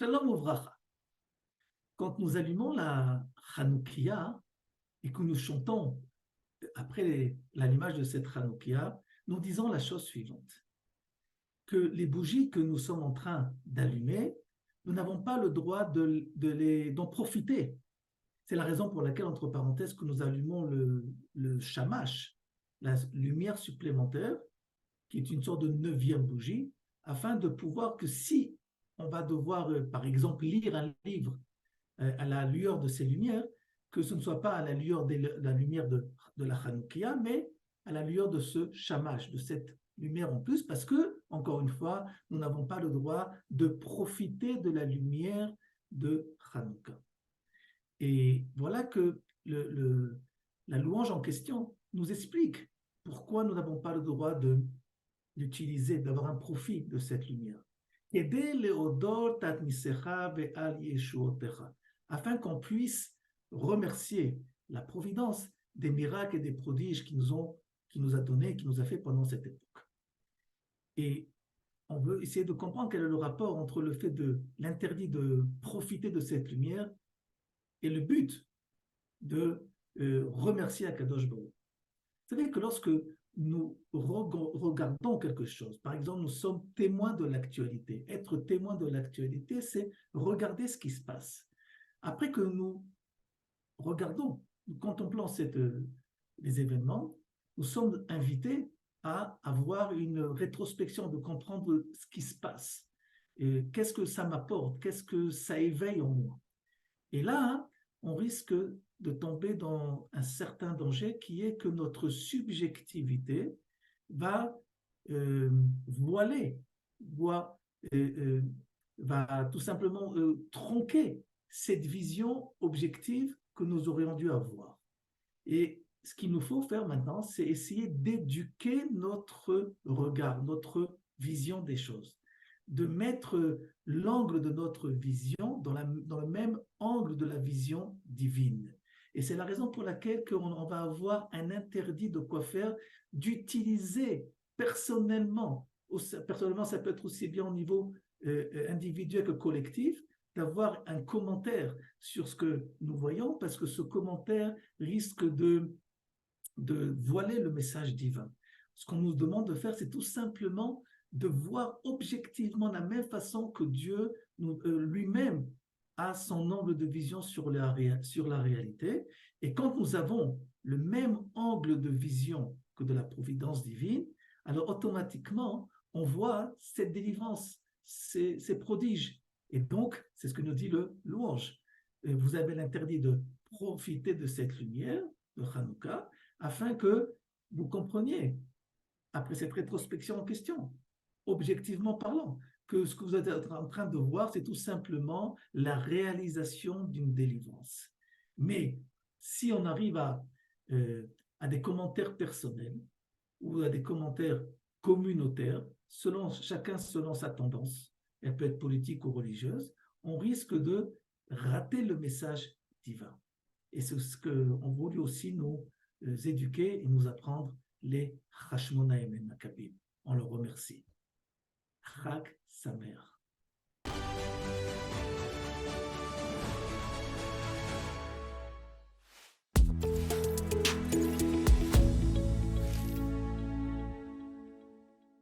Shalom Uvracha. Quand nous allumons la Hanoukia et que nous chantons après l'allumage de cette Hanoukia, nous disons la chose suivante, que les bougies que nous sommes en train d'allumer, nous n'avons pas le droit d'en profiter. C'est la raison pour laquelle, entre parenthèses, que nous allumons le shamash, la lumière supplémentaire, qui est une sorte de 9e bougie, afin de pouvoir que si on va devoir, par exemple, lire un livre à la lueur de ces lumières, que ce ne soit pas à la lueur de la lumière de la Hanoukia, mais à la lueur de ce shamash, de cette lumière en plus, parce que, encore une fois, nous n'avons pas le droit de profiter de la lumière de Hanouka. Et voilà que la louange en question nous explique pourquoi nous n'avons pas le droit d'utiliser, d'avoir un profit de cette lumière. Afin qu'on puisse remercier la providence des miracles et des prodiges qui nous a donnés, qui nous a fait pendant cette époque. Et on veut essayer de comprendre quel est le rapport entre le fait de l'interdit de profiter de cette lumière et le but de remercier Akadosh Baruch. Vous savez que lorsque nous regardons quelque chose, par exemple, nous sommes témoins de l'actualité. Être témoin de l'actualité, c'est regarder ce qui se passe. Après que nous regardons, nous contemplons les événements, nous sommes invités à avoir une rétrospection, de comprendre ce qui se passe. Qu'est-ce que ça m'apporte? Qu'est-ce que ça éveille en moi? Et là, on risque de tomber dans un certain danger qui est que notre subjectivité va voiler, va tout simplement tronquer cette vision objective que nous aurions dû avoir. Et ce qu'il nous faut faire maintenant, c'est essayer d'éduquer notre regard, notre vision des choses, de mettre l'angle de notre vision dans le même angle de la vision divine. Et c'est la raison pour laquelle on va avoir un interdit de quoi faire, d'utiliser personnellement, ça peut être aussi bien au niveau individuel que collectif, d'avoir un commentaire sur ce que nous voyons, parce que ce commentaire risque de voiler le message divin. Ce qu'on nous demande de faire, c'est tout simplement de voir objectivement la même façon que Dieu lui-même a son angle de vision sur la réalité. Et quand nous avons le même angle de vision que de la providence divine, alors automatiquement, on voit cette délivrance, ces prodiges. Et donc, c'est ce que nous dit le louange. Vous avez l'interdit de profiter de cette lumière de Hanouka afin que vous compreniez, après cette rétrospection en question, objectivement parlant, que ce que vous êtes en train de voir, c'est tout simplement la réalisation d'une délivrance. Mais si on arrive à des commentaires personnels ou à des commentaires communautaires, chacun selon sa tendance, elle peut être politique ou religieuse, on risque de rater le message divin. Et c'est ce qu'on voulait aussi nous éduquer et nous apprendre les Hashmonaïm et Maccabim. On le remercie. Chag Sameach.